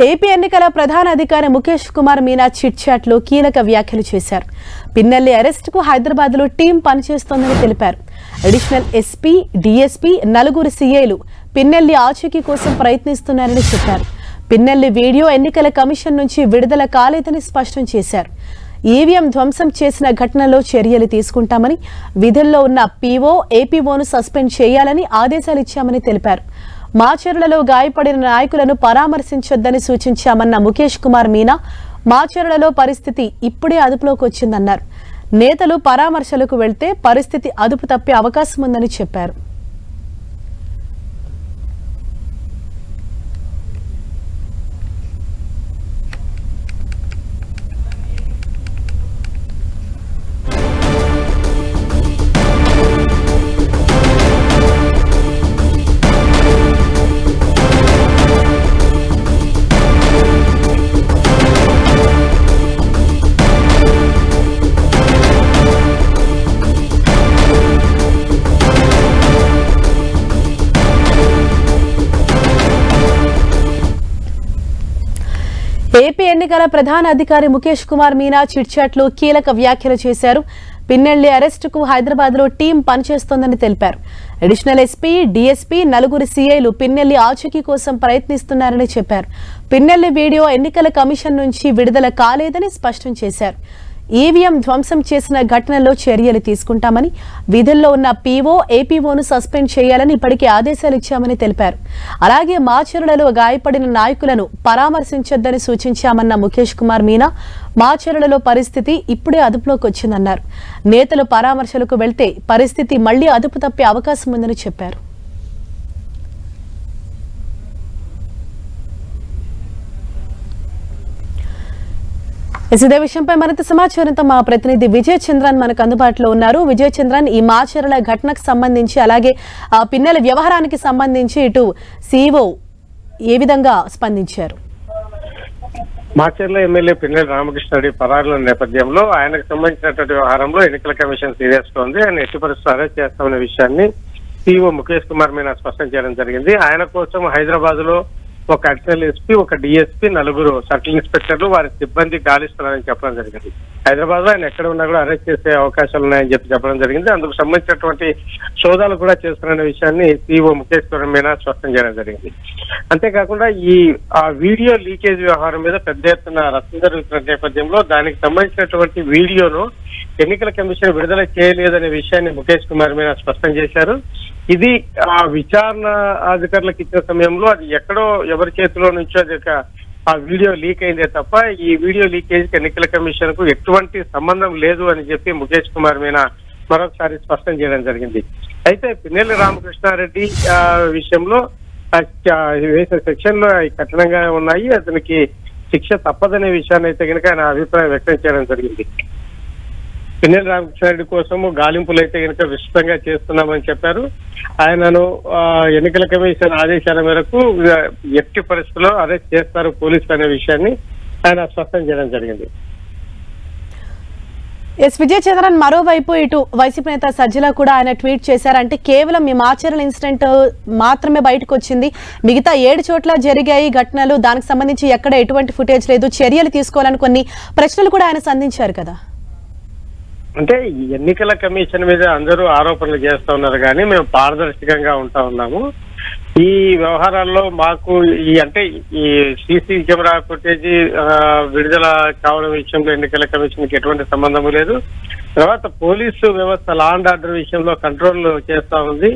AP ఎన్నికల ప్రధాన అధికారి ముఖేష్ కుమార్ మీనా చిట్ చాట్ లో కీలక వ్యాఖ్యలు చేశారు. పిన్నెల్లి అరెస్ట్ కు హైదరాబాద్ లో టీం పనిచేస్తోందని తెలిపారు. అడిషనల్ ఎస్పీ, డీఎస్పీ, నలుగురు సీఐలు పిన్నెల్లి ఆచూకీ కోసం ప్రయత్నిస్తున్నారని చెప్పారు. పిన్నెల్లి వీడియో ఎన్నికల కమిషన్ నుంచి విడుదల కాలేదని స్పష్టం చేశారు. ఈవీఎం ధ్వంసం చేసిన ఘటనలో చర్యలు తీసుకుంటామని, విధుల్లో ఉన్న పీఓ, ఏపీఓను సస్పెండ్ చేయాలని ఆదేశాలు ఇచ్చామని తెలిపారు. మాచర్లలో గాయపడిన నాయకులను పరామర్శించొద్దని సూచించామన్న ముఖేష్ కుమార్ మీనా, మాచర్లలో పరిస్థితి ఇప్పుడే అదుపులోకి వచ్చిందన్నారు. నేతలు పరామర్శలకు వెళ్తే పరిస్థితి అదుపు తప్పే అవకాశం ఉందని చెప్పారు. ఏపీ ఎన్నికల ప్రధాన అధికారి ముఖేష్ కుమార్ మీనా చిట్ చాట్ లో కీలక వ్యాఖ్యలు చేశారు. పిన్నెల్లి అరెస్టుకు హైదరాబాద్ లో టీం పనిచేస్తోందని తెలిపారు. అడిషనల్ ఎస్పీ, డీఎస్పీ, నలుగురు సీఐలు పిన్నెల్లి ఆచూకీ కోసం ప్రయత్నిస్తున్నారని చెప్పారు. పిన్నెల్లి వీడియో ఎన్నికల కమిషన్ నుంచి విడుదల కాలేదని స్పష్టం చేశారు. ఈవీఎం ధ్వంసం చేసిన ఘటనలో చర్యలు తీసుకుంటామని, విధుల్లో ఉన్న పీఓ, ఏపీఓను సస్పెండ్ చేయాలని ఇప్పటికే ఆదేశాలు ఇచ్చామని తెలిపారు. అలాగే మాచర్లలో గాయపడిన నాయకులను పరామర్శించొద్దని సూచించామన్న ముఖేష్ కుమార్ మీనా, మాచర్లలో పరిస్థితి ఇప్పుడే అదుపులోకి వచ్చిందన్నారు. నేతలు పరామర్శలకు వెళ్తే పరిస్థితి మళ్లీ అదుపు తప్పే అవకాశం ఉందని చెప్పారు. ఇదే విషయంపై మరింత సమాచారంతో మా ప్రతినిధి విజయ్ చంద్రన్ మనకు అందుబాటులో ఉన్నారు. విజయ్ చంద్రన్, ఈ మాచర్ల ఘటనకు సంబంధించి అలాగే పిన్నెల వ్యవహారానికి సంబంధించి ఇటు సీఈఓ ఏ విధంగా స్పందించారు? మాచర్ల ఎమ్మెల్యే పిన్నెల్లి రామకృష్ణారెడ్డి పరారుల నేపథ్యంలో ఆయనకు సంబంధించినటువంటి వ్యవహారంలో ఎన్నికల కమిషన్ సీరియస్ గా ఉంది. ఆయన ఎట్టి పరిస్థితుల్లో అరెస్ట్ చేస్తామనే విషయాన్ని సీఈఓ ముఖేష్ కుమార్ మీనా స్పష్టం చేయడం జరిగింది. ఆయన కోసం హైదరాబాద్ లో ఒక అడిషనల్ ఎస్పీ, ఒక డీఎస్పీ, నలుగురు సర్కిల్ ఇన్స్పెక్టర్లు వారి సిబ్బంది గాలిస్తున్నారని చెప్పడం జరిగింది. హైదరాబాద్ లో ఆయన ఎక్కడ ఉన్నా కూడా అరెస్ట్ చేసే అవకాశాలు ఉన్నాయని చెప్పడం జరిగింది. అందుకు సంబంధించినటువంటి సోదాలు కూడా చేస్తున్నారనే విషయాన్ని సీఈఓ ముఖేష్ కుమార్ మీనా స్పష్టం చేయడం జరిగింది. అంతేకాకుండా ఆ వీడియో లీకేజ్ వ్యవహారం మీద పెద్ద ఎత్తున రచ్చ జరుగుతున్న నేపథ్యంలో దానికి సంబంధించినటువంటి వీడియోను ఎన్నికల కమిషన్ విడుదల చేయలేదనే విషయాన్ని ముఖేష్ కుమార్ మీనా స్పష్టం చేశారు. ఇది ఆ విచారణ అధికారులకు ఇచ్చిన సమయంలో అది ఎక్కడో ఎవరి చేతిలో నుంచో అది ఆ వీడియో లీక్ అయిందే తప్ప ఈ వీడియో లీకేజ్ ఎన్నికల కమిషన్ కు ఎటువంటి సంబంధం లేదు అని చెప్పి ముఖేష్ కుమార్ మీనా మరొకసారి స్పష్టం చేయడం జరిగింది. అయితే పిన్నెల్లి రామకృష్ణారెడ్డి విషయంలో వేసిన సెక్షన్లు కఠినంగా ఉన్నాయి, అతనికి శిక్ష తప్పదనే విషయాన్ని అయితే కనుక ఆయన అభిప్రాయం వ్యక్తం చేయడం జరిగింది. పిన్నెల్లి రామకృష్ణారెడ్డి కోసము గాలింపులు అయితే కనుక విస్తృతంగా చేస్తున్నామని చెప్పారు. ఆయనను ఎన్నికల కమిషన్ ఆదేశాల మేరకు ఎట్టి పరిస్థితుల్లో అరెస్ట్ చేస్తారు పోలీసులు అనే విషయాన్ని ఆయన స్పష్టం చేయడం జరిగింది. విజయ్ చంద్రన్, మరోవైపు ఇటు వైసీపీ నేత సజ్జల కూడా ఆయన ట్వీట్ చేశారు. అంటే కేవలం మీ మాచర్ల ఇన్సిడెంట్ మాత్రమే బయటకు వచ్చింది, మిగతా 7 చోట్ల జరిగాయి ఘటనలు, దానికి సంబంధించి ఎక్కడ ఎటువంటి ఫుటేజ్ లేదు, చర్యలు తీసుకోవాలని కొన్ని ప్రశ్నలు కూడా ఆయన సంధించారు కదా. అంటే ఎన్నికల కమిషన్ మీద అందరూ ఆరోపణలు చేస్తా ఉన్నారు కానీ మేము పారదర్శకంగా ఉంటా ఉన్నాము. ఈ వ్యవహారాల్లో మాకు ఈ సీసీ కెమెరా ఫుటేజీ విడుదల కావడం విషయంలో ఎన్నికల కమిషన్ కి ఎటువంటి సంబంధము లేదు. తర్వాత పోలీసు వ్యవస్థ లా అండ్ ఆర్డర్ విషయంలో కంట్రోల్ చేస్తా ఉంది.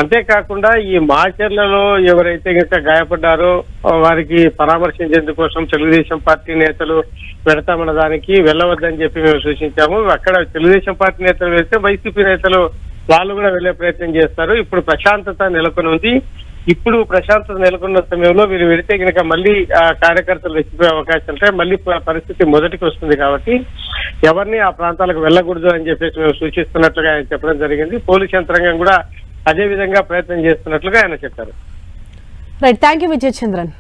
అంతేకాకుండా ఈ మాచర్లలో ఎవరైతే కనుక గాయపడ్డారో వారికి పరామర్శించేందుకోసం తెలుగుదేశం పార్టీ నేతలు పెడతామన్న దానికి వెళ్ళవద్దని చెప్పి మేము సూచించాము. అక్కడ తెలుగుదేశం పార్టీ నేతలు వెళ్తే వైసీపీ నేతలు వాళ్ళు కూడా వెళ్లే ప్రయత్నం చేస్తారు. ఇప్పుడు ప్రశాంతత నెలకొని ఉంది. ఇప్పుడు ప్రశాంతత నెలకొన్న సమయంలో వీరు వెళితే కనుక మళ్ళీ కార్యకర్తలు రెచ్చిపోయే అవకాశం ఉంటాయి, మళ్ళీ పరిస్థితి మొదటికి వస్తుంది. కాబట్టి ఎవరిని ఆ ప్రాంతాలకు వెళ్ళకూడదు అని చెప్పేసి మేము సూచిస్తున్నట్లుగా ఆయన చెప్పడం జరిగింది. పోలీస్ యంత్రాంగం కూడా అదే విధంగా ప్రయత్నం చేస్తున్నట్లుగా ఆయన చెప్పారు. Right, thank you Vijay Chandran.